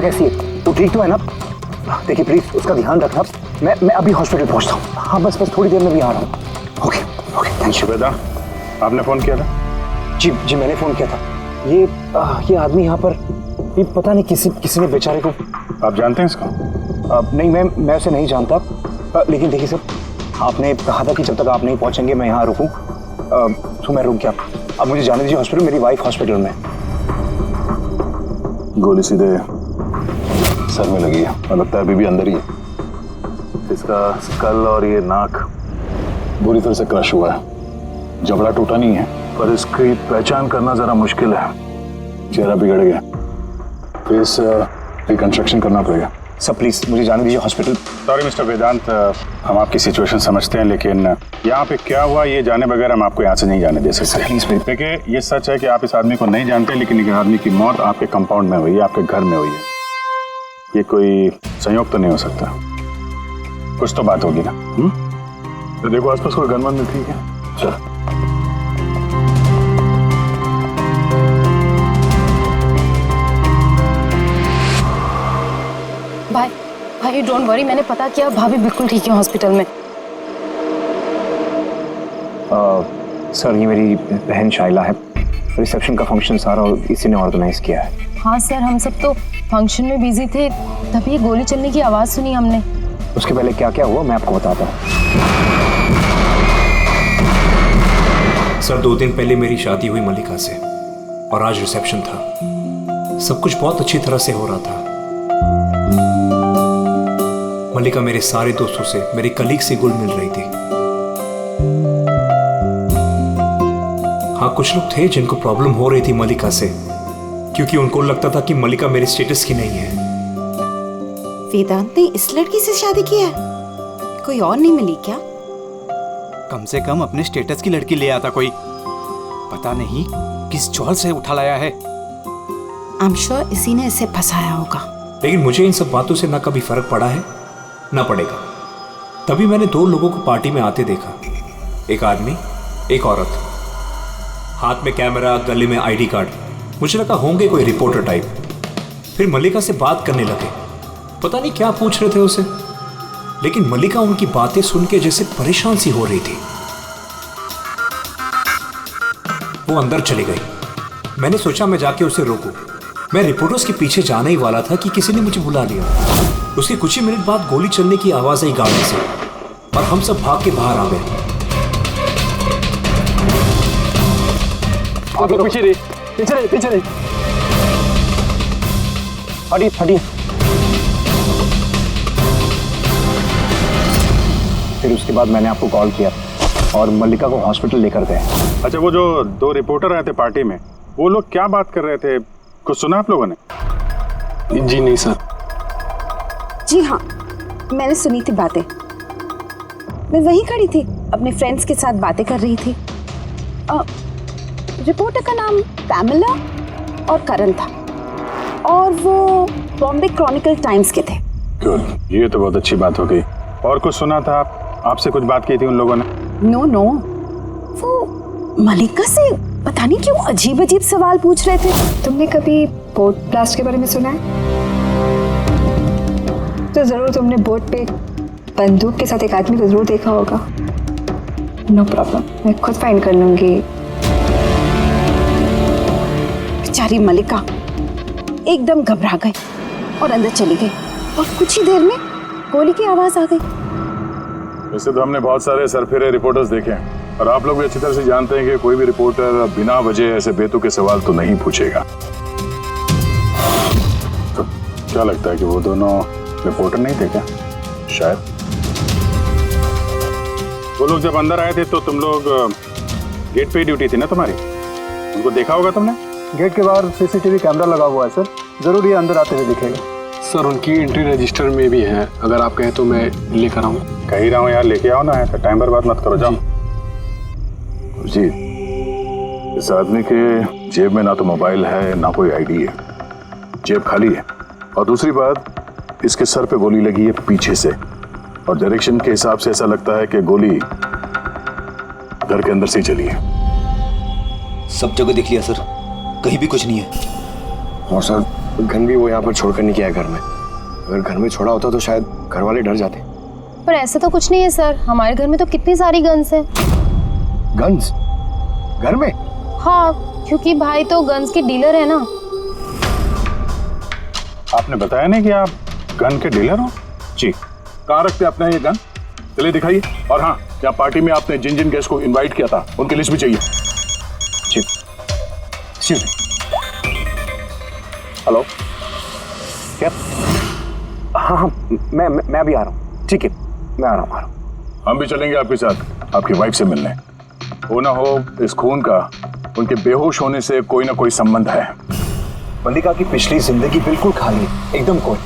कैसी है? वो ठीक तो है ना? देखिए प्लीज उसका ध्यान रखना। मैं अभी हॉस्पिटल पहुंचता हूँ। हाँ बस थोड़ी देर में भी आ रहा हूँ। Okay okay thank you. Shubheda, आपने फोन किया था? जी मैंने फोन किया था। ये आदमी यहाँ पर, ये पता नहीं किसी ने बेचारे को। आप जानते हैं इसको? नहीं मैं उसे नहीं जानता। लेकिन देखिए सर, आपने कहा था कि जब तक आप नहीं पहुंचेंगे मैं यहाँ रुकूं, तो मैं रुक गया। अब मुझे जाने दीजिए हॉस्पिटल, मेरी वाइफ हॉस्पिटल में। गोली सीधे सर में लगी है और लगता है अभी भी अंदर ही है। इसका स्कल और ये नाक बुरी तरह से क्रश हुआ है। जबड़ा टूटा नहीं है पर इसकी पहचान करना जरा मुश्किल है। चेहरा बिगड़ गया, फेस रिकंस्ट्रक्शन करना पड़ेगा। सर प्लीज मुझे जाने दीजिए हॉस्पिटल। सॉरी मिस्टर वेदांत, हम आपकी सिचुएशन समझते हैं लेकिन यहाँ पे क्या हुआ ये जाने बगैर हम आपको यहाँ से नहीं जाने दे सकते। प्लीज देखिए ये सच है कि आप इस आदमी को नहीं जानते, लेकिन एक आदमी की मौत आपके कंपाउंड में हुई है, आपके घर में हुई है। ये कोई संयोग तो नहीं हो सकता, कुछ तो बात होगी ना। तो देखो आसपास कोई गनमन में ठीक है। चलो भाई डोंट वरी, मैंने पता किया, भाभी बिल्कुल ठीक है हॉस्पिटल में। सर ये मेरी बहन शाइला है। रिसेप्शन का फंक्शन सारा इसी ने ऑर्गेनाइज किया है। हाँ सर, हम सब तो फंक्शन में बिजी थे, तभी ये गोली चलने की आवाज सुनी हमने। उसके पहले क्या क्या हुआ मैं आपको बताता हूँ। सर 2 दिन पहले मेरी शादी हुई मल्लिका से और आज रिसेप्शन था। सब कुछ बहुत अच्छी तरह से हो रहा था। मल्लिका मेरे सारे दोस्तों से, मेरे कलीग से घुल मिल रही थी। हाँ कुछ लोग थे जिनको प्रॉब्लम हो रही थी मल्लिका से, क्योंकि उनको लगता था कि मल्लिका मेरे स्टेटस की नहीं है। वेदांत ने इस लड़की से शादी की है? कोई और नहीं मिली क्या? कम से कम अपने स्टेटस की लड़की ले आता कोई। पता नहीं किस चौल से उठा लाया है। आई एम श्योर इसी ने इसे फंसाया होगा। लेकिन मुझे इन सब बातों से ना कभी फर्क पड़ा है ना पड़ेगा। तभी मैंने 2 लोगों को पार्टी में आते देखा, एक आदमी एक औरत, हाथ में कैमरा, गले में आईडी कार्ड। मुझे लगा होंगे कोई रिपोर्टर टाइप। फिर मल्लिका से बात करने लगे, पता नहीं क्या पूछ रहे थे उसे, लेकिन मल्लिका उनकी बातें सुन के जैसे परेशान सी हो रही थी। वो अंदर चली गई। मैंने सोचा मैं जाके उसे रोकूं। मैं रिपोर्टर्स के पीछे जाने ही वाला था कि किसी ने मुझे बुला लिया। उसके कुछ ही मिनट बाद गोली चलने की आवाज आई गाड़ी से और हम सब भाग के बाहर आ गए। पीछे हटिए। फिर उसके बाद मैंने आपको कॉल किया और मल्लिका को हॉस्पिटल लेकर गए। अच्छा, वो जो 2 रिपोर्टर आए थे पार्टी में, वो लोग क्या बात कर रहे थे, कुछ सुना आप लोगों ने? जी नहीं सर। जी हाँ, मैंने सुनी थी बातें। मैं वहीं खड़ी थी, अपने फ्रेंड्स के साथ बातें कर रही थी। रिपोर्टर का नाम पैमेला और करण था और वो बॉम्बे क्रॉनिकल टाइम्स के थे। गुड, ये तो बहुत अच्छी बात हो गई। और कुछ सुना था आपसे कुछ बात की थी उन लोगों ने? नो, वो मल्लिका से पता नहीं क्यों अजीब अजीब सवाल पूछ रहे थे। तुमने कभी बोट ब्लास्ट के बारे में सुना है? तो जरूर तुमने बोट पे बंदूक के साथ एक आदमी को जरूर देखा होगा। नो प्रॉब्लम, मैं खुद फाइंड कर लूंगी। बेचारी मल्लिका एकदम घबरा गई और अंदर चली गई और कुछ ही देर में गोली की आवाज आ गई। वैसे तो हमने बहुत सारे सरफिरे रिपोर्टर्स देखे हैं और आप लोग भी अच्छी तरह से जानते हैं कि कोई भी रिपोर्टर बिना वजह ऐसे बेतुके सवाल तो नहीं पूछेगा। तो क्या लगता है कि वो दोनों रिपोर्टर नहीं थे क्या? शायद वो लोग जब अंदर आए थे तो तुम लोग गेट पे ड्यूटी थी ना तुम्हारी, उनको देखा होगा तुमने? गेट के बाहर सीसीटीवी कैमरा लगा हुआ है सर, जरूर ये अंदर आते हुए दिखेगा। सर उनकी एंट्री रजिस्टर में भी है, अगर आप कहें तो मैं लेकर आऊँ। कह ही रहा हूँ यार, लेके आओ ना, तो टाइम बर्बाद मत करो, जाओ। जी, इस आदमी के जेब में ना तो मोबाइल है ना कोई आईडी है, जेब खाली है। और दूसरी बात, इसके सर पे गोली लगी है पीछे से और डायरेक्शन के हिसाब से ऐसा लगता है कि गोली घर के अंदर से ही चली है। सब जगह देख लिया सर, कहीं भी कुछ नहीं है। और सर गन भी वो यहाँ पर छोड़कर नहीं गया घर में। अगर घर में छोड़ा होता तो शायद घर वाले डर जाते। पर ऐसा तो कुछ नहीं है सर, हमारे घर में तो कितनी सारी गन्स हैं। गन्स घर में? हाँ, क्योंकि भाई तो गन्स के डीलर है ना। आपने बताया नहीं कि आप गन के डीलर हो? जी। कहाँ रखते हैं अपना ये गन? चलिए दिखाइए। और हाँ, क्या पार्टी में आपने जिन जिन गेस्ट को इनवाइट किया था उनकी लिस्ट भी चाहिए। जी। हेलो, क्या? हाँ, मैं भी आ रहा हूँ। ठीक है, मैं आ रहा हूँ। हम भी चलेंगे आपके साथ आपकी वाइफ से मिलने। हो ना हो इस खून का उनके बेहोश होने से कोई ना कोई संबंध है। मल्लिका की पिछली जिंदगी बिल्कुल खाली, एकदम कोई।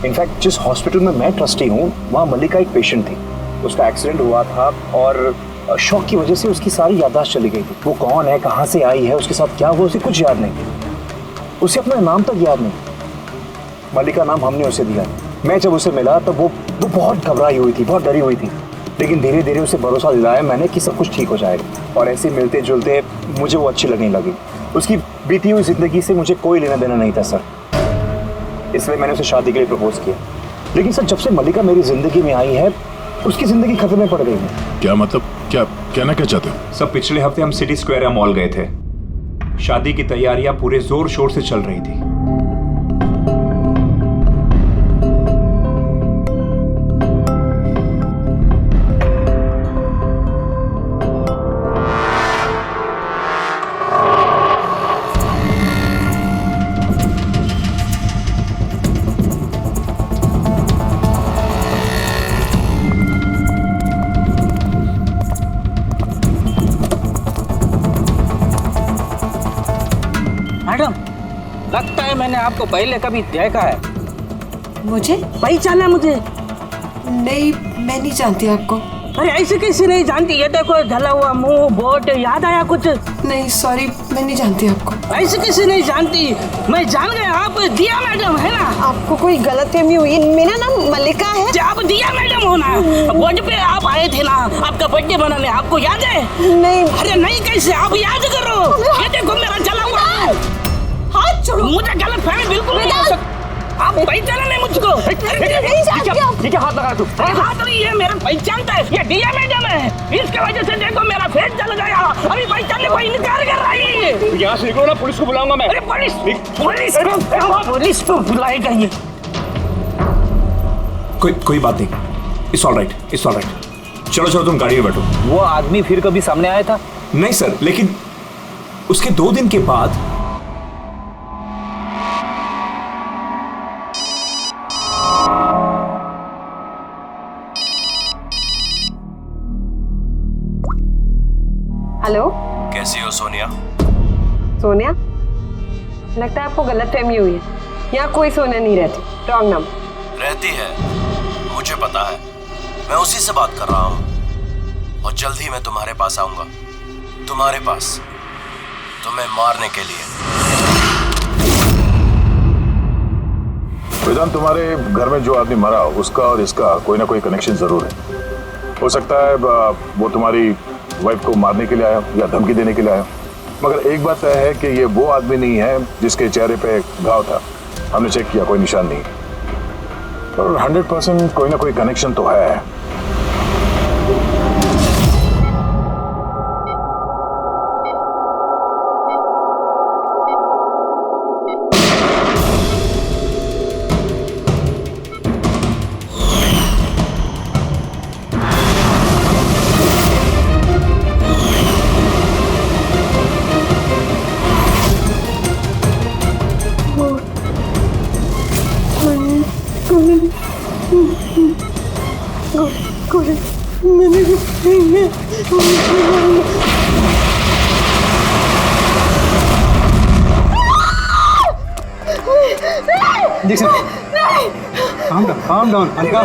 इनफैक्ट जिस हॉस्पिटल में मैं ट्रस्टी हूँ वहाँ मल्लिका एक पेशेंट थी। उसका एक्सीडेंट हुआ था और शॉक की वजह से उसकी सारी याददाश्त चली गई थी। वो कौन है, कहाँ से आई है, उसके साथ क्या हुआ, उसे कुछ याद नहीं। उसे अपना नाम तक याद नहीं। मल्लिका नाम हमने उसे दिया। मैं जब उसे मिला तब वो बहुत घबराई हुई थी, बहुत डरी हुई थी। लेकिन धीरे धीरे उसे भरोसा दिलाया मैंने कि सब कुछ ठीक हो जाएगा। और ऐसे मिलते जुलते मुझे वो अच्छी लगने लगी। उसकी बीती हुई जिंदगी से मुझे कोई लेना देना नहीं था सर, इसलिए मैंने उसे शादी के लिए प्रपोज किया। लेकिन सर जब से मल्लिका मेरी जिंदगी में आई है उसकी जिंदगी खतरे में पड़ गई है। क्या मतलब? क्या कहना क्या चाहते हो? सब पिछले हफ्ते हम सिटी स्क्वायर मॉल गए थे। शादी की तैयारियां पूरे जोर शोर से चल रही थी। मैडम, लगता है मैंने आपको पहले कभी देखा है। मुझे पहचाना मुझे? नहीं, मैं नहीं जानती आपको। अरे ऐसे कैसे नहीं जानती? ये देखो जला हुआ मुंह, बोट, याद आया कुछ? नहीं सॉरी, मैं नहीं जानती आपको। ऐसे कैसे नहीं जानती? मैं जान गया, आप दिया मैडम है ना? आपको कोई गलतफहमी हुई। मेरा नाम मल्लिका है। आप दिया मैडम हो ना? बोर्ड पे आप आए थे ना आपका बर्थडे मनाने, आपको याद है? नहीं। अरे नहीं कैसे, आप याद करो। ये देखो मेरा जला हुआ हाथ छोड़ो। मुझे गलतफहमी बिल्कुल नहीं हो सकती। आप पहचाना नहीं मुझको? ठीक है, हाथ लगा तू। हाथ नहीं है, मेरा पहचानता है। ये दिया मैडम है, इसके वजह से देखो मेरा फेस जल गया। अभी पहचानने को इनकार कर रही है। यहाँ से निकलो ना, पुलिस को बुलाऊंगा मैं। अरे पुलिस तो बुलाएगा ये। कोई बात नहीं, it's all right, it's all right. चलो तुम गाड़ी में बैठो। वो आदमी फिर कभी सामने आया था? नहीं सर, लेकिन उसके 2 दिन के बाद हेलो, कैसी हो सोनिया? सोनिया? लगता है आपको गलतफहमी हुई है। यहाँ कोई सोनिया नहीं रहती, रॉन्ग नंबर। रहती है, मुझे पता है। मैं उसी से बात कर रहा हूँ और जल्द ही मैं तुम्हारे पास आऊंगा। तुम्हारे पास, तुम्हें मारने के लिए। वेदांत, तुम्हारे घर में जो आदमी मरा उसका और इसका कोई ना कोई कनेक्शन जरूर है। हो सकता है वो तुम्हारी वाइफ को मारने के लिए आया या धमकी देने के लिए आया। मगर एक बात तय है कि ये वो आदमी नहीं है जिसके चेहरे पे घाव था। हमने चेक किया, कोई निशान नहीं। और 100% कोई ना कोई कनेक्शन तो है। Calm down, Malika.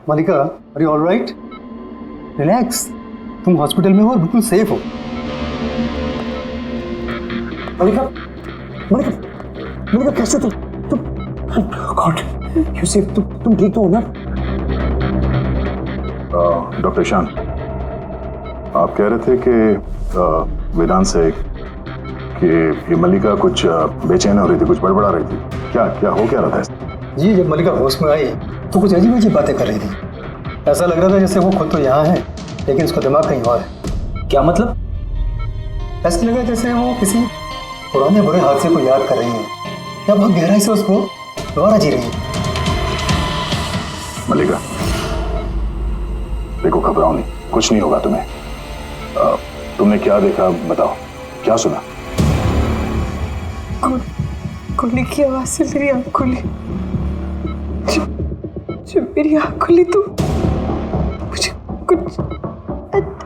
Malika, are you all right? Relax. तुम हॉस्पिटल में हो और बिल्कुल सेफ हो। मलिका कैसे तुम गॉड यू सेफ? तुम ठीक तो हो ना? डॉक्टर ईशान, आप कह रहे थे कि वेदांत से कि ये मल्लिका कुछ बेचैन हो रही थी, कुछ बड़बड़ा रही थी। क्या क्या हो क्या रहा था? जी, जब मल्लिका होश में आई तो कुछ अजीब अजीब बातें कर रही थी। ऐसा लग रहा था जैसे वो खुद तो यहाँ है लेकिन उसका दिमाग कहीं और है। क्या मतलब? ऐसा लगा जैसे वो किसी पुराने बुरे हादसे को याद कर रही है या बहुत गहराई से उसको दोबारा जी रही है। मल्लिका देखो, घबराओ नहीं, कुछ नहीं होगा तुम्हें। तुमने क्या देखा बताओ, क्या सुना? गोली की आवाज से मेरी आँख खुली। जब मेरी आँख खुली तो मुझे कुछ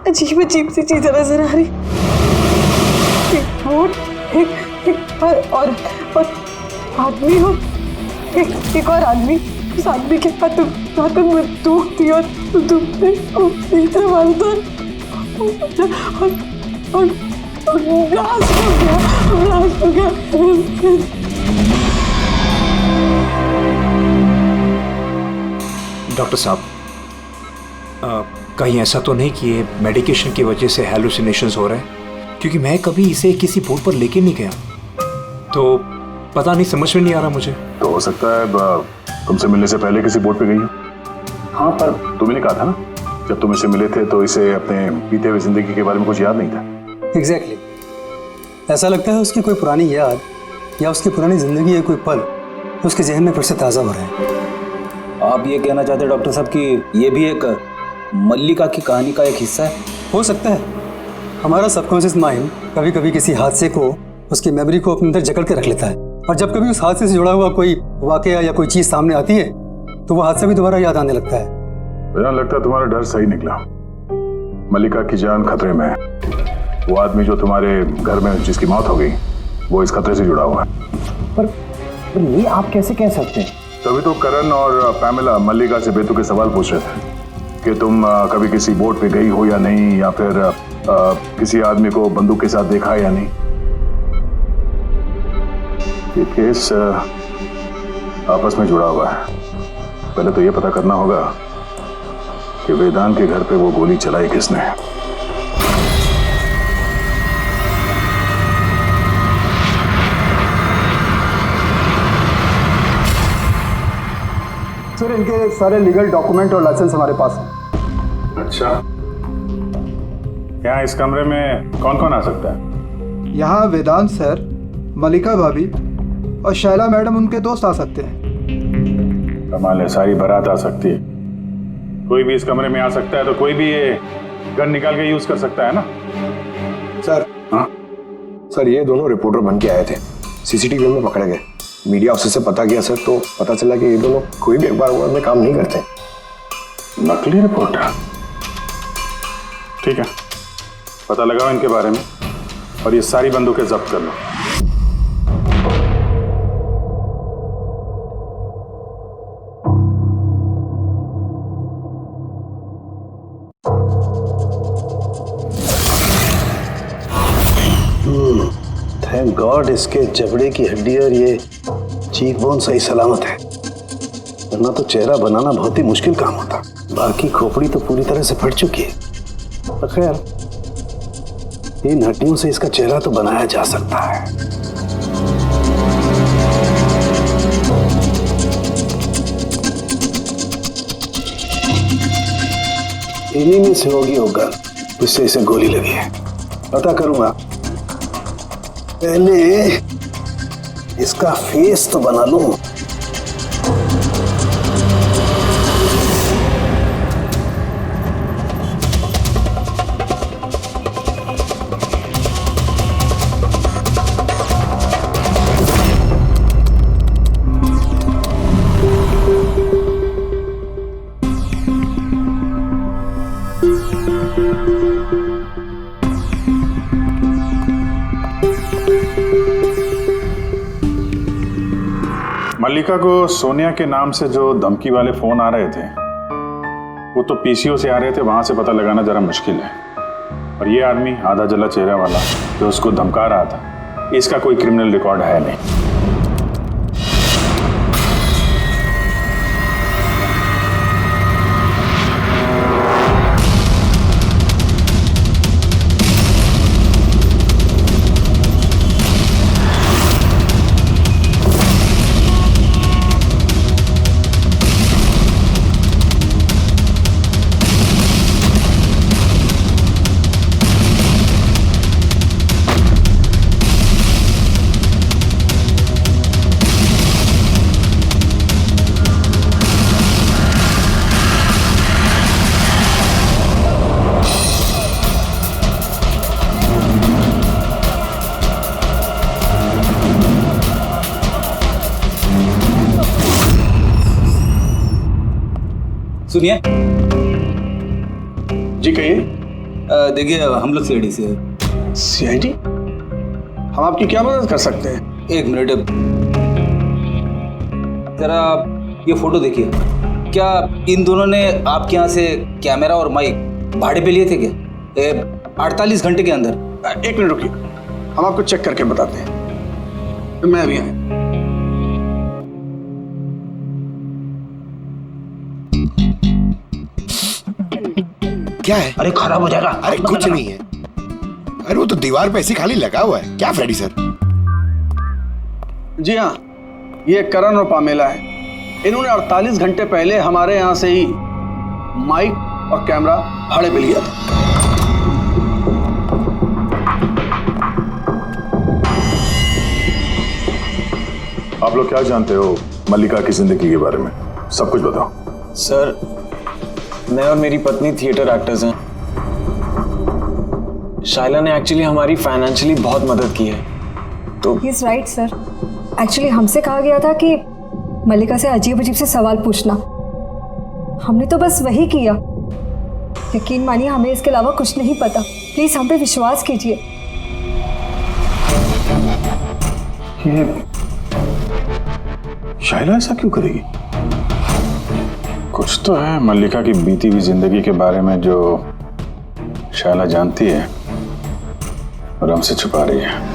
अजीब अजीब सी चीजें नजर आ रही। एक बोट, एक और आदमी हो, एक और आदमी। उस आदमी के हाथ में बंदूक थी और तुमने तीसरा मारा था और ब्लास्ट हो गया। डॉक्टर साहब, कहीं ऐसा तो नहीं कि ये मेडिकेशन की वजह से हैलुसिनेशंस हो रहे हैं? क्योंकि मैं कभी इसे किसी बोर्ड पर लेके नहीं गया, तो पता नहीं, समझ में नहीं आ रहा मुझे। तो हो सकता है तुमसे मिलने से पहले किसी बोट पे गई हो। हाँ, पर तुमने कहा था ना, जब तुम इसे मिले थे तो इसे अपने बीते हुए जिंदगी के बारे में कुछ याद नहीं था। एग्जैक्टली। ऐसा लगता है उसकी कोई पुरानी याद या उसकी पुरानी जिंदगी या कोई पल उसके जहन में फिर से ताज़ा हो रहा है। आप ये कहना चाहते हैं डॉक्टर साहब कि ये भी एक मल्लिका की कहानी का एक हिस्सा है? हो सकता है। हमारा सबकॉन्शियस माइंड कभी कभी किसी हादसे को, उसकी मेमोरी को अपने अंदर जकड़ के रख लेता है, और जब कभी उस हादसे से जुड़ा हुआ कोई वाकया या कोई चीज सामने आती है तो वो हादसा भी दोबारा याद आने लगता है। मुझे लगता है तुम्हारा डर सही निकला। मल्लिका की जान खतरे में है। वो आदमी जो तुम्हारे घर में जिसकी मौत हो गई, वो इस खतरे से जुड़ा हुआ है। पर ये आप कैसे कह सकते हैं? तभी तो करण और पैमेला मल्लिका से बेतुके सवाल पूछ रहे थे कि तुम कभी किसी बोट पे गई हो या नहीं, या फिर किसी आदमी को बंदूक के साथ देखा या नहीं। ये केस आपस में जुड़ा हुआ है। पहले तो ये पता करना होगा कि वेदांत के घर पे वो गोली चलाई किसने। सर, इनके सारे लीगल डॉक्यूमेंट और लाइसेंस हमारे पास हैं। अच्छा, यहाँ इस कमरे में कौन कौन आ सकता है? यहाँ वेदांत सर, मल्लिका भाभी और शैला मैडम उनके दोस्त आ सकते हैं। कमाल है, सारी बारात आ सकती है। कोई भी इस कमरे में आ सकता है, तो कोई भी ये गन निकाल के यूज कर सकता है ना? सर, हाँ सर, ये दोनों रिपोर्टर बन के आए थे, सीसीटीवी में पकड़े गए। मीडिया ऑफिसर से पता किया सर, तो पता चला कि ये दोनों कोई भी अखबार में काम नहीं करते। नकली रिपोर्टर? ठीक है, पता लगाओ इनके बारे में और ये सारी बंदूकें जब्त कर लो। थैंक गॉड इसके जबड़े की हड्डी और ये चीक बोन सही सलामत है, वरना तो चेहरा बनाना बहुत ही मुश्किल काम होता। बाकी खोपड़ी तो पूरी तरह से फट चुकी है, पर खैर इन हड्डियों से इसका चेहरा तो बनाया जा सकता है। इन्हीं में से होगी होगा जिससे इसे गोली लगी है। पता करूंगा, पहले इसका फेस तो बना लूं। मल्लिका को सोनिया के नाम से जो धमकी वाले फोन आ रहे थे, वो तो पीसीओ से आ रहे थे, वहां से पता लगाना जरा मुश्किल है। और ये आदमी आधा जला चेहरा वाला जो उसको धमका रहा था, इसका कोई क्रिमिनल रिकॉर्ड है नहीं। सुनिए जी कहिए। देखिए हम लोग सीआईडी से सीआईडी? हम आपकी क्या मदद कर सकते हैं? एक मिनट जरा ये फोटो देखिए। क्या इन दोनों ने आपके यहाँ से कैमरा और माइक भाड़े पे लिए थे क्या 48 घंटे के अंदर? एक मिनट रुकिए, हम आपको चेक करके बताते हैं। मैं अभी आया। क्या है? अरे खराब हो जाएगा। अरे कुछ नहीं है। अरे वो तो दीवार पे ऐसे खाली लगा हुआ है। क्या फ्रेडी सर? जी हाँ, ये करण और पामेला है। इन्होंने 48 घंटे पहले हमारे यहाँ से ही माइक और कैमरा भाड़े पे लिया था। आप लोग क्या जानते हो मल्लिका की जिंदगी के बारे में? सब कुछ बताओ। सर, मैं और मेरी पत्नी थिएटर एक्टर्स हैं। शाइला ने एक्चुअली हमारी फाइनेंशियली बहुत मदद की है। तो he is right sir. Actually हमसे कहा गया था कि मल्लिका से अजीब अजीब से सवाल पूछना। हमने तो बस वही किया। यकीन मानिए हमें इसके अलावा कुछ नहीं पता। प्लीज हम पे विश्वास कीजिए। ये शाइला ऐसा क्यों करेगी? कुछ तो है मल्लिका की बीती हुई जिंदगी के बारे में जो शाइला जानती है और हमसे छुपा रही है।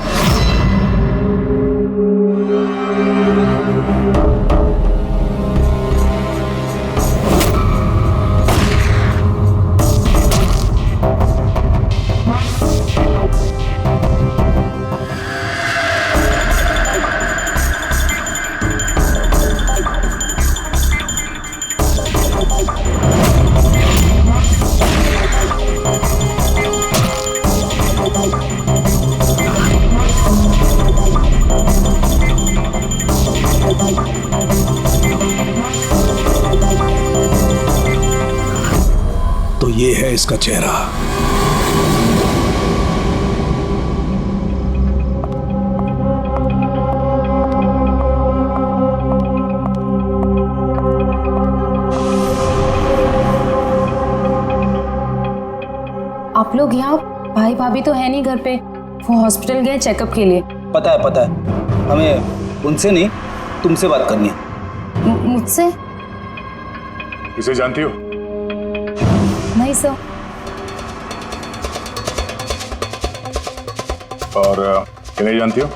तो ये है इसका चेहरा। आप लोग यहाँ, भाई भाभी तो है नहीं घर पे, वो हॉस्पिटल गए चेकअप के लिए। पता है, हमें उनसे नहीं तुमसे बात करनी है। मुझसे? इसे जानती हो? नहीं सर। और इन्हें जानती हो?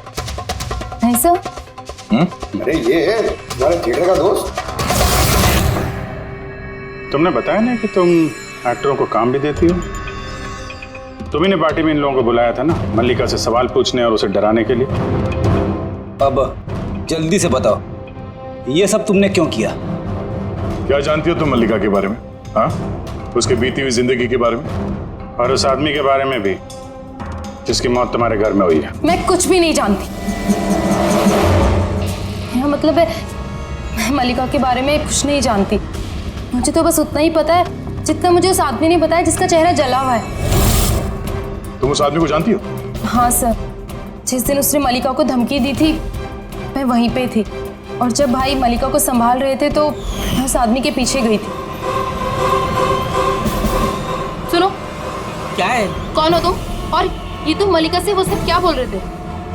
नहीं सर। अरे ये है तुम्हारे थिएटर का दोस्त। तुमने बताया नहीं कि तुम एक्टरों को काम भी देती हो? तुम्ही ने पार्टी में इन लोगों को बुलाया था ना, मल्लिका से सवाल पूछने और उसे डराने के लिए। अब जल्दी से बताओ, ये सब तुमने क्यों किया? क्या जानती हो तुम मल्लिका के बारे में? हाँ, उसके बीती हुई जिंदगी के बारे में और उस आदमी के बारे में भी जिसकी मौत तुम्हारे घर में हुई है। मैं कुछ भी नहीं जानती। मेरा मतलब है मैं मल्लिका के बारे में कुछ नहीं जानती। मुझे तो बस उतना ही पता है जितना मुझे उस आदमी ने बताया जिसका चेहरा जला हुआ है। तुम उस आदमी को जानती हो? हाँ सर, जिस दिन उसने मल्लिका को धमकी दी थी मैं वहीं पे थी, और जब भाई मल्लिका को संभाल रहे थे तो मैं उस आदमी के पीछे गई थी। सुनो। क्या है? कौन हो तुम? और ये तुम मल्लिका से वो सब क्या बोल रहे थे?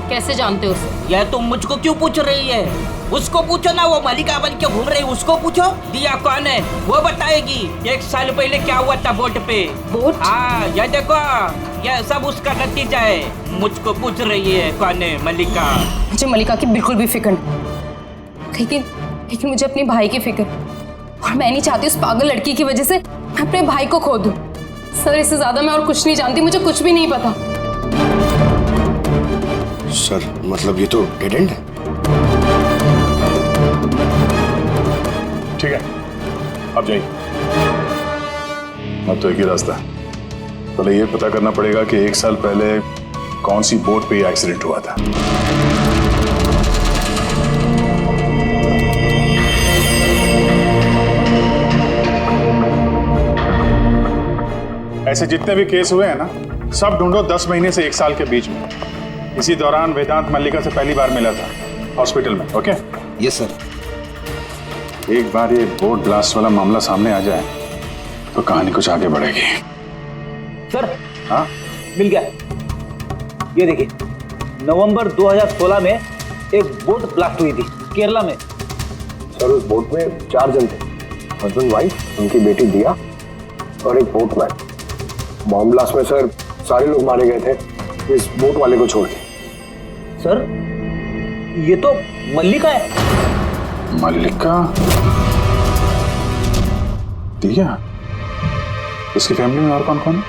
कैसे जानते हो उसे? यह तुम मुझको क्यों पूछ रही है? उसको पूछो ना, वो मल्लिका बन के घूम रही, उसको पूछो। दिया कौन है वो बताएगी। 1 साल पहले क्या हुआ था बोट पे। बोट? हाँ, यह देखो, यह सब उसका नतीजा है। मुझको पूछ रही है कौन है मल्लिका। मुझे मल्लिका की बिल्कुल भी फिक्र नहीं, लेकिन मुझे अपने भाई की फिक्र, और मैं नहीं चाहती उस पागल लड़की की वजह से मैं अपने भाई को खो दूं। सर, इससे ज्यादा मैं और कुछ नहीं जानती, मुझे कुछ भी नहीं पता। सर, मतलब ये तो डेड एंड है। ठीक है, अब जाइए। अब तो एक ही रास्ता है। पहले ये पता करना पड़ेगा कि 1 साल पहले कौन सी बोट पे ये एक्सीडेंट हुआ था। ऐसे जितने भी केस हुए हैं ना, सब ढूंढो 10 महीने से 1 साल के बीच में। इसी दौरान वेदांत मल्लिका से पहली बार मिला था हॉस्पिटल में। ओके? Yes sir. एक बार ये बोट ब्लास्ट वाला मामला सामने आ जाए तो कहानी कुछ आगे बढ़ेगी। सर, हाँ, मिल गया। ये देखिए, नवंबर 2016 में एक बोट ब्लास्ट हुई थी केरला में। सर उस बोट में 4 जन थे, हस्बैंड वाइफ, उनकी बेटी दिया और एक बोटमैन। बॉम्ब ब्लास्ट में सर सारे लोग मारे गए थे, इस बोट वाले को छोड़ के। सर, ये तो मल्लिका है। मल्लिका? दिया? इसकी फैमिली में और कौन कौन है?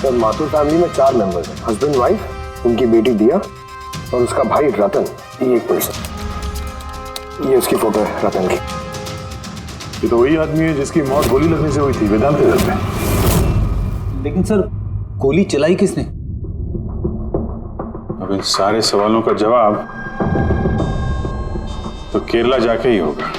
सर माथुर फैमिली में 4 मेंबर्स हैं, हस्बैंड वाइफ, उनकी बेटी दिया और उसका भाई रतन, ये एक पर्सन। ये उसकी फोटो है रतन की। ये तो वही आदमी है जिसकी मौत गोली लगने से हुई थी वेदांत नगर में। लेकिन सर, गोली चलाई किसने? अब इन सारे सवालों का जवाब तो केरला जाके ही होगा।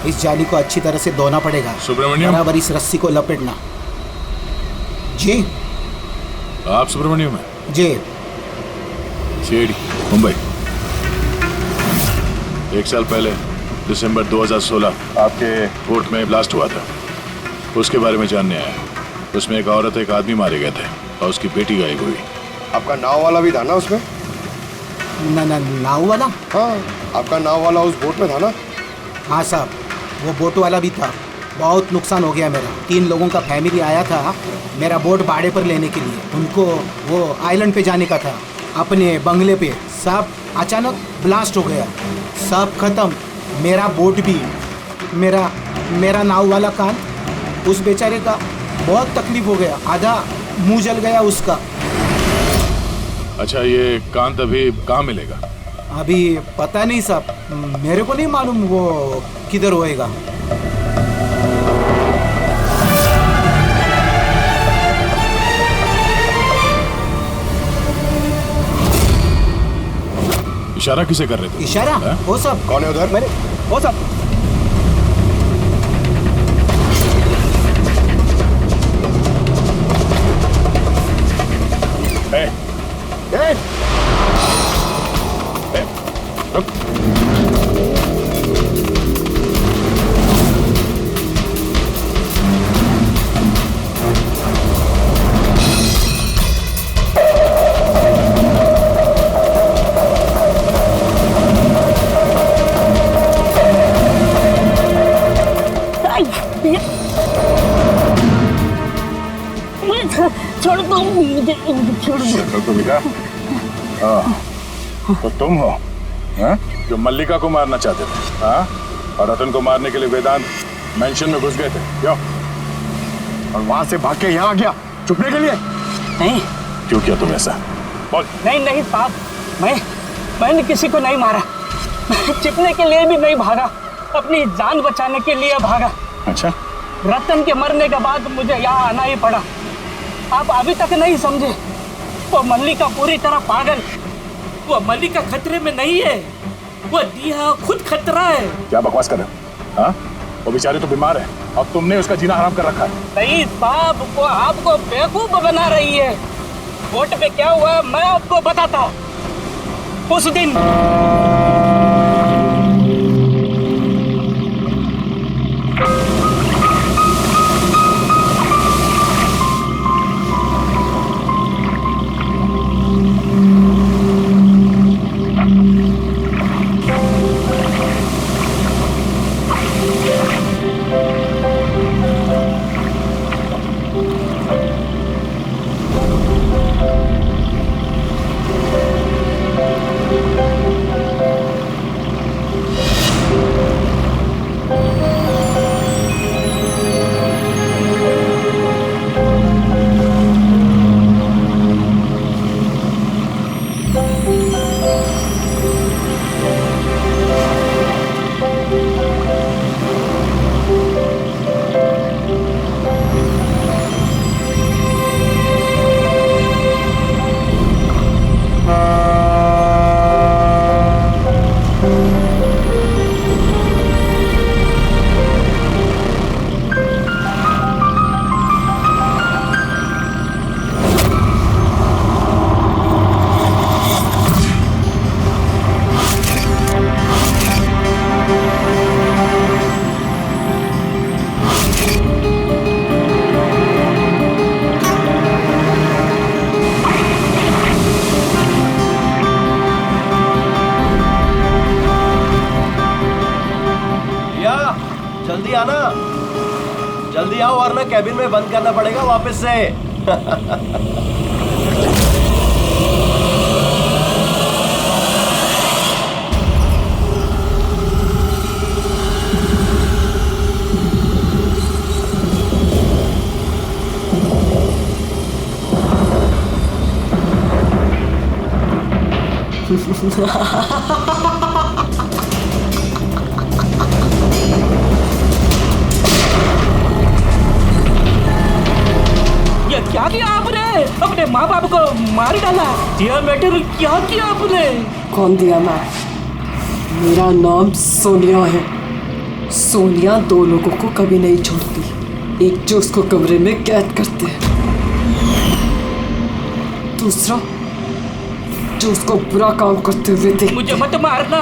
इस जाली को अच्छी तरह से धोना पड़ेगा। सुब्रमण्यम, बराबर इस रस्सी को लपेटना। जी आप सुब्रमण्यम हैं? जी। सीडी, मुंबई। 1 साल पहले दिसंबर 2016 आपके कोर्ट में ब्लास्ट हुआ था, उसके बारे में जानने आया। उसमें एक औरत एक आदमी मारे गए थे और उसकी बेटी गायब हुई। आपका नाव वाला भी था ना उसमें? नाव वाला? हाँ, आपका नाव वाला उस बोट में था ना? हाँ साहब, वो बोट वाला भी था। बहुत नुकसान हो गया मेरा। 3 लोगों का फैमिली आया था मेरा बोट भाड़े पर लेने के लिए। उनको वो आइलैंड पे जाने का था, अपने बंगले पे। सब अचानक ब्लास्ट हो गया, सब खत्म। मेरा बोट भी, मेरा नाव वाला कान, उस बेचारे का बहुत तकलीफ हो गया। आधा मुंह जल गया उसका। अच्छा, ये कांत अभी कहाँ मिलेगा? अभी पता नहीं साहब, मेरे को नहीं मालूम वो किधर होएगा। इशारा किसे कर रहे थे? इशारा? वो सब कौन है उधर? मैंने वो सब छोड़ दो मुझे, छोड़ दो। तो बेटा, तो तुम हो जो मल्लिका को मारना चाहते थे, हाँ? और रतन को मारने के लिए वेदांत मेंशन में घुस गए थे, क्यों? और वहां से भाग के यहाँ आ गया छुपने के लिए? नहीं। क्यों किया तुम ऐसा? बोल। नहीं साहब, मैंने किसी को नहीं मारा। छिपने के लिए भी नहीं भागा, अपनी जान बचाने के लिए भागा। अच्छा, रतन के मरने के बाद मुझे यहाँ आना ही पड़ा। आप अभी तक नहीं समझे, वो मल्लिका पूरी तरह पागल। वो मल्लिका खतरे में नहीं है, वो दिया खुद खतरा है। क्या बकवास कर रहे हो? हाँ? वो बेचारी तो बीमार है और तुमने उसका जीना हराम कर रखा है। नहीं साहब, वो आपको बेवकूफ बना रही है। बोट पे क्या हुआ मैं आपको बताता हूँ। उस दिन ना, जल्दी आओ वरना कैबिन में बंद करना पड़ेगा वापस से। ये क्या किया आपने? अपने माँ बाप को मार डाला। डियर मैटर, क्या किया आपने? कौन दिया मैं? मेरा नाम सोनिया है। सोनिया दो लोगों को कभी नहीं छोड़ती। एक जो उसको कमरे में कैद करते हैं, दूसरा जो उसको बुरा काम करते हुए देख। मुझे मत मारना।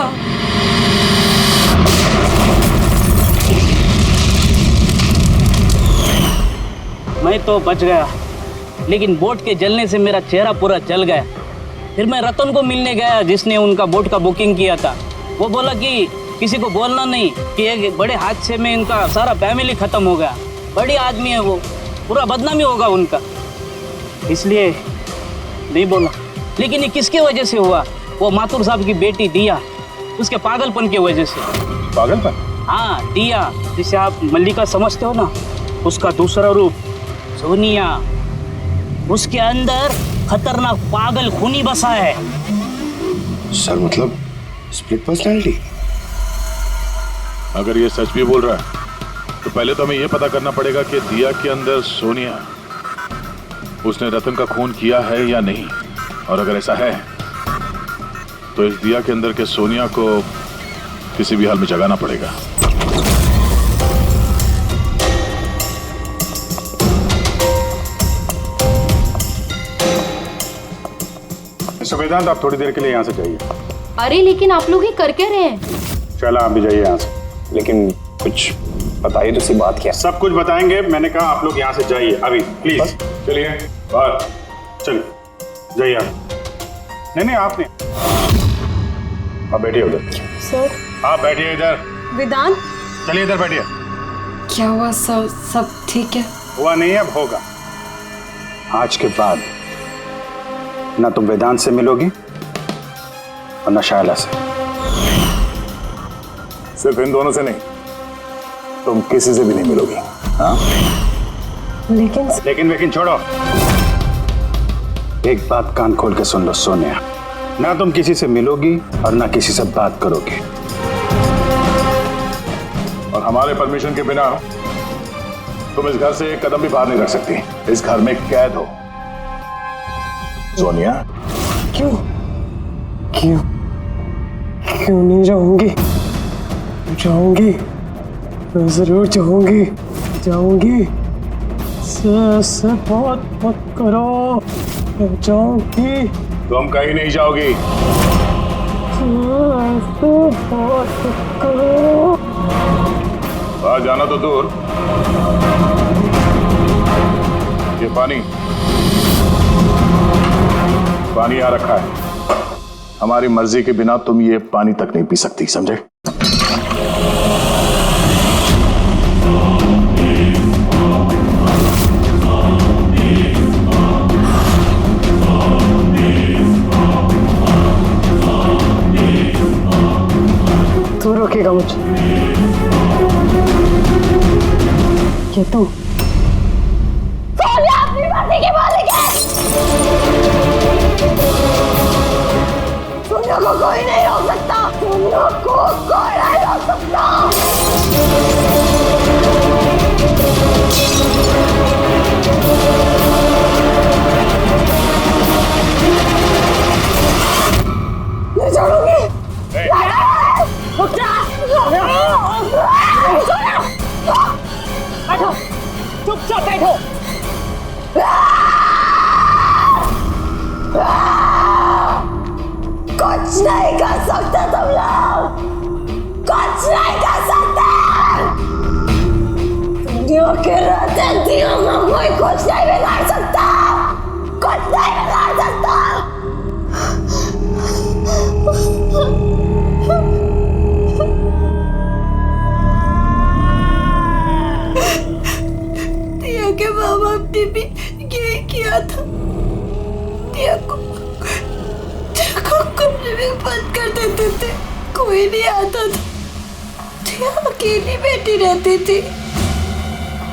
मैं तो बच गया, लेकिन बोट के जलने से मेरा चेहरा पूरा जल गया। फिर मैं रतन को मिलने गया जिसने उनका बोट का बुकिंग किया था। वो बोला कि किसी को बोलना नहीं कि एक बड़े हादसे में इनका सारा फैमिली खत्म हो गया। बड़ी आदमी है वो, पूरा बदनामी होगा उनका, इसलिए नहीं बोला। लेकिन ये किसके वजह से हुआ? वो माथुर साहब की बेटी दिया, उसके पागलपन की वजह से। पागलपन? हाँ, दिया जिसे आप मल्लिका समझते हो ना, उसका दूसरा रूप सोनिया। उसके अंदर खतरनाक पागल खूनी बसा है। सर मतलब स्प्लिट पर्सनैलिटी? अगर ये सच भी बोल रहा है तो पहले तो हमें ये पता करना पड़ेगा कि दिया के अंदर सोनिया, उसने रतन का खून किया है या नहीं। और अगर ऐसा है तो इस दिया के अंदर के सोनिया को किसी भी हाल में जगाना पड़ेगा। मिस्टर वेदांत, आप थोड़ी देर के लिए यहाँ से जाइए। अरे लेकिन आप लोग ही कर क्या रहे हैं? चला, आप भी जाइए यहाँ से। लेकिन कुछ बताइए तो सी बात क्या? सब कुछ बताएंगे, मैंने कहा आप लोग यहाँ से जाइए अभी प्लीज। चलिए बाहर, चलिए जाइए आप। नहीं आप नहीं, आप बैठिए उधर। सर। आप बैठिए इधर। वेदांत। चलिए इधर बैठिए। क्या हुआ? सब ठीक है? हुआ नहीं है, अब होगा। आज के बाद ना तुम वेदांत से मिलोगी और ना शायला से। सिर्फ इन दोनों से नहीं, तुम किसी से भी नहीं मिलोगी। हाँ? लेकिन छोड़ो। एक बात कान खोल के सुन लो सोनिया, ना तुम किसी से मिलोगी और ना किसी से बात करोगी। और हमारे परमिशन के बिना तुम इस घर से एक कदम भी बाहर नहीं रख सकती। इस घर में कैद हो। सोनिया। क्यों नहीं जाऊंगी? मैं जरूर जाऊंगी। से बात मत करो, मैं जाऊंगी। तुम कहीं नहीं जाओगी। बात मत करो। बाहर जाना तो दूर, ये पानी यहाँ रखा है। हमारी मर्जी के बिना तुम ये पानी तक नहीं पी सकती, समझे? तू रोकेगा मुझे? क्या तू? सोनिया अपनी मर्जी की मालिक है। सोनिया को कोई नहीं रोक सकता। सोनिया को कोई नहीं रोक सकता। नहीं छोड़ूंगी। बैठो, चुपचाप बैठो। कुछ नहीं कर सकते तुम लोग, कुछ नहीं कर सकते। दुनिया के रहते दियों में कोई कुछ नहीं बिगाड़ सकता, कुछ नहीं बिगाड़ सकता। कमरे में बंद कर देते थे, कोई नहीं आता था। जिया अकेली बैठी रहती थी,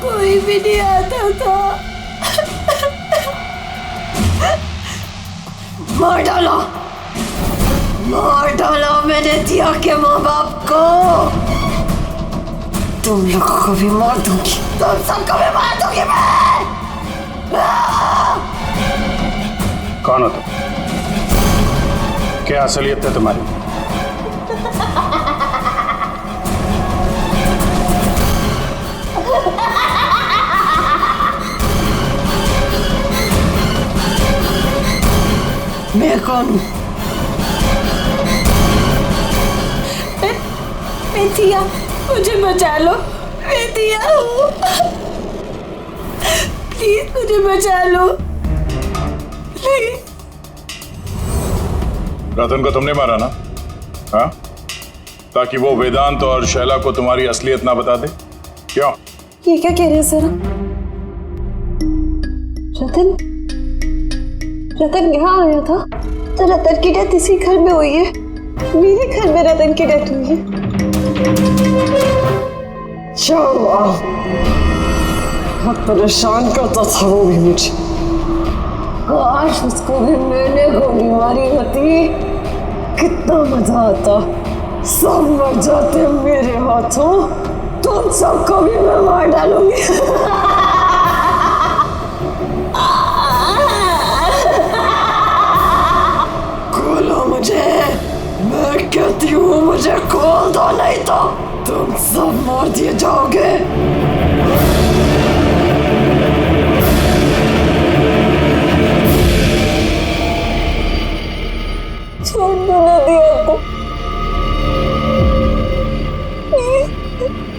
कोई भी नहीं आता था। मार डाला मैंने जिया के माँ बाप को। तुम लोगों को भी मार दूंगी, तुम सबको भी मार दूंगी मैं। कौन हो तुम? क्या असलियत है तुम्हारी? मैं कौन हूँ? मैं जिया, मुझे बचा लो। मैं जिया हूँ, प्लीज मुझे बचा लो, प्लीज। रतन को तुमने मारा ना? हाँ, ताकि वो वेदांत और शैला को तुम्हारी असलियत ना बता दे? क्यों? ये क्या कह रहे हैं सर? रतन यहाँ आया था तो रतन की डेथ इसी घर में हुई है। मेरे घर में रतन की डेथ हुई है। बहुत परेशान करता था वो भी मुझे। काश उसको भी मैंने गोली मारी होती, कितना मजा आता। सब मर जाते मेरे हाथों, तुम सबको भी मैं मार डालूंगी। खोलो मुझे, मैं कहती हूँ मुझे खोल दो, नहीं तो तुम सब मार दिए जाओगे। छोड़ दो ना दिया को,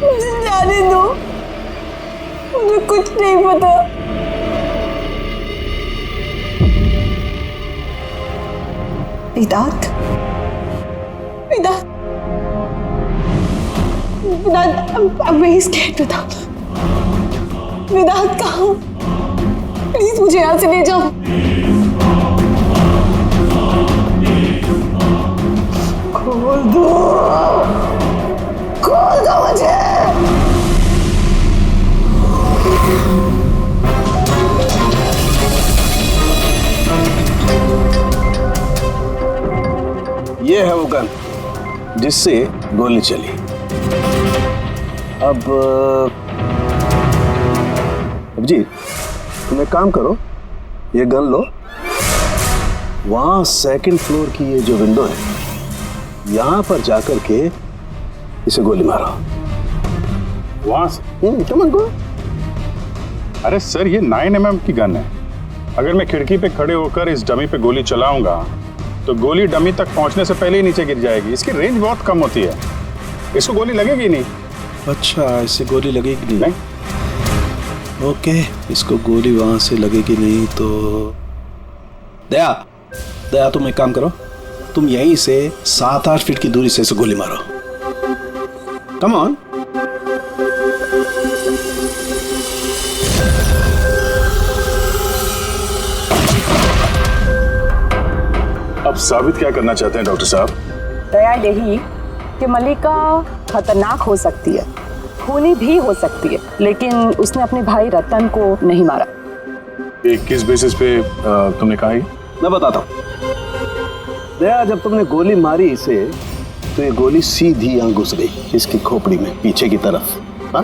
मुझे जाने दो, मुझे कुछ नहीं पता। वेदांत, वेदांत, I'm very scared, वेदांत। वेदांत कहाँ हो? प्लीज मुझे यहाँ से ले जाओ। खोल दो मुझे। ये है वो गन जिससे गोली चली। अब जी तुम एक काम करो, ये गन लो, वहां सेकंड फ्लोर की ये जो विंडो है यहां पर जाकर के इसे गोली मारो। वहां से? कम गो। अरे सर, ये 9mm की गन है। अगर मैं खिड़की पे खड़े होकर इस डमी पे गोली चलाऊंगा तो गोली डमी तक पहुंचने से पहले ही नीचे गिर जाएगी। इसकी रेंज बहुत कम होती है, इसको गोली लगेगी नहीं। अच्छा, इससे गोली लगेगी नहीं? ओके, इसको गोली वहां से लगेगी नहीं तो दया तुम एक काम करो, तुम यहीं से 7-8 फीट की दूरी से इसे गोली मारो। Come on. अब साबित क्या करना चाहते हैं डॉक्टर साहब? दया यही कि मल्लिका खतरनाक हो सकती है, खूनी भी हो सकती है, लेकिन उसने अपने भाई रतन को नहीं मारा। किस बेसिस पे तुमने कहा? मैं बताता हूँ। दया, जब तुमने गोली मारी इसे तो ये गोली सीधी यहाँ घुस गई इसकी खोपड़ी में पीछे की तरफ। हा?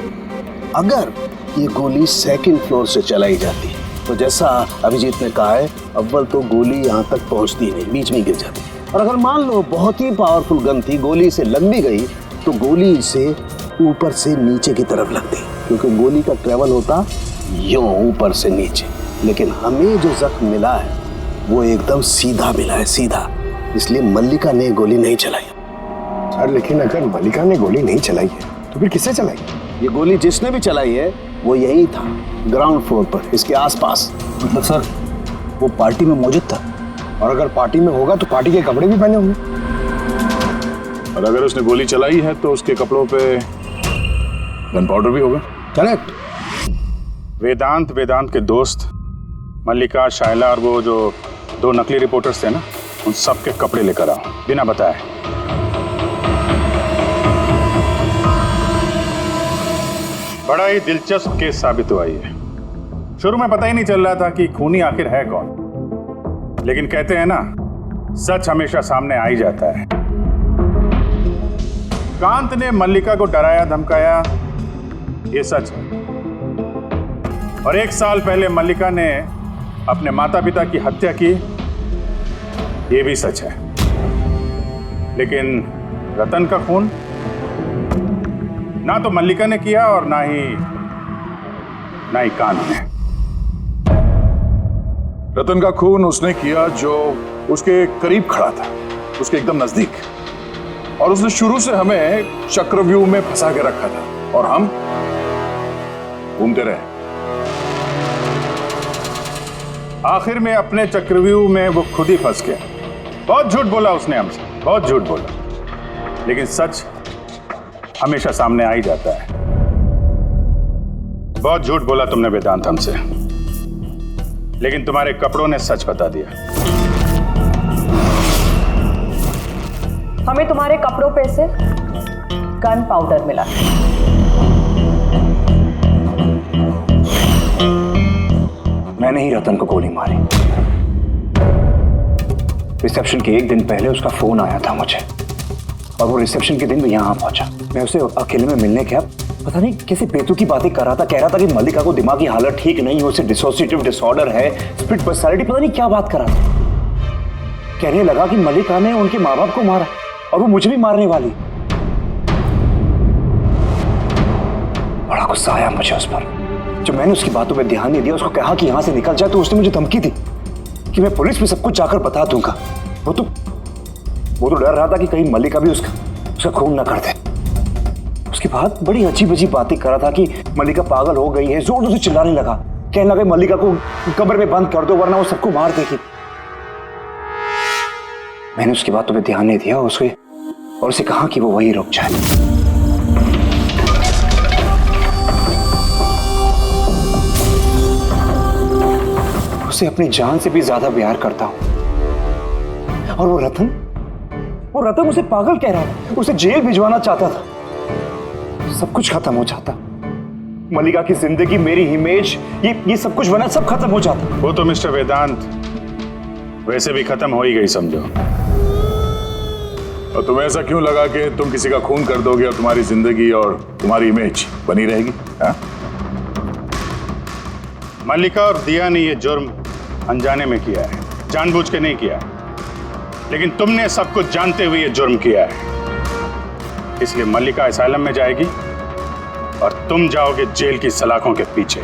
अगर ये गोली सेकंड फ्लोर से चलाई जाती तो जैसा अभिजीत ने कहा है, अव्वल तो गोली यहाँ तक पहुँचती नहीं, बीच में गिर जाती। और अगर मान लो बहुत ही पावरफुल गन थी, गोली से लग भी गई तो गोली इसे ऊपर से नीचे की तरफ लगती, क्योंकि गोली का ट्रेवल होता यूं ऊपर से नीचे। लेकिन हमें जो जख्म मिला है वो एकदम सीधा मिला है, सीधा। इसलिए मल्लिका ने गोली नहीं चलाई। सर, लेकिन अगर मल्लिका ने गोली नहीं चलाई है तो फिर किसने चलाई? ये गोली जिसने भी चलाई है वो यही था, ग्राउंड फ्लोर पर, इसके आसपास। मतलब सर, वो पार्टी में मौजूद था, और अगर पार्टी में होगा तो पार्टी के कपड़े भी पहने होंगे। और अगर उसने गोली चलाई है तो उसके कपड़ों पे गन पाउडर भी होगा। करेक्ट। वेदांत के दोस्त मल्लिका, शायला और वो जो 2 नकली रिपोर्टर्स थे ना, उन सबके कपड़े लेकर आओ बिना बताए। बड़ा ही दिलचस्प केस साबित हुआ ये। शुरू में पता ही नहीं चल रहा था कि खूनी आखिर है कौन, लेकिन कहते हैं ना, सच हमेशा सामने आ ही जाता है। कांत ने मल्लिका को डराया धमकाया, ये सच है। और 1 साल पहले मल्लिका ने अपने माता पिता की हत्या की, ये भी सच है। लेकिन रतन का खून ना तो मल्लिका ने किया और ना ही कांत ने। रतन का खून उसने किया जो उसके करीब खड़ा था, उसके एकदम नजदीक, और उसने शुरू से हमें चक्रव्यूह में फंसा के रखा था और हम घूमते रहे। आखिर में अपने चक्रव्यूह में वो खुद ही फंस गया। बहुत झूठ बोला उसने हमसे, बहुत झूठ बोला, लेकिन सच हमेशा सामने आ ही जाता है। बहुत झूठ बोला तुमने वेदांत हमसे, लेकिन तुम्हारे कपड़ों ने सच बता दिया। हमें तुम्हारे कपड़ों पे से गन पाउडर मिला। मैंने ही रतन को गोली मारी। रिसेप्शन के 1 दिन पहले उसका फोन आया था मुझे, और वो रिसेप्शन के दिन भी यहाँ पहुंचा। मैं उसे अकेले में मिलने गया, पता नहीं कैसे बेतुकी बातें कर रहा था। कह रहा था कि मल्लिका को दिमागी हालत ठीक नहीं है, उसे डिसोसिएटिव डिसऑर्डर है, स्प्लिट पर्सनालिटी, पता नहीं क्या बात कर रहा था। कहने लगा कि मल्लिका ने उनके माँ बाप को मारा और वो मुझे भी मारने वाली। बड़ा गुस्सा आया मुझे उस पर। जब मैंने उसकी बातों पे ध्यान नहीं दिया, उसको कहा कि यहां से निकल जाए, तो उसने मुझे धमकी दी कि मैं पुलिस में सब कुछ जाकर बता दूंगा। वो तो डर रहा था कि कहीं मल्लिका भी उसका खून ना कर दे। उसके बाद बड़ी अजीब अजीब बातें कर रहा था कि मल्लिका पागल हो गई है, जोर जोर से चिल्लाने लगा, कहने लगा मल्लिका को कब्र में बंद कर दो वरना वो सबको मार देगी। मैंने उसकी बातों पे ध्यान नहीं दिया और उसे कहा कि वो वहीं रुक जाए। उसे अपनी जान से भी ज्यादा प्यार करता हूं। और वो रतन उसे पागल कह रहा था, उसे जेल भिजवाना चाहता था। सब कुछ खत्म हो जाता, मल्लिका की जिंदगी, मेरी इमेज, ये सब कुछ बना, सब खत्म हो जाता। वो तो मिस्टर वेदांत वैसे भी खत्म हो ही गई समझो। और तुम्हें ऐसा क्यों लगा कि तुम किसी का खून कर दोगे और तुम्हारी जिंदगी और तुम्हारी इमेज बनी रहेगी? हा? मल्लिका और दिया ने ये जुर्म अनजाने में किया है, जानबूझ के नहीं किया, लेकिन तुमने सब कुछ जानते हुए ये जुर्म किया है। इसलिए मल्लिका असाइलम में जाएगी और तुम जाओगे जेल की सलाखों के पीछे।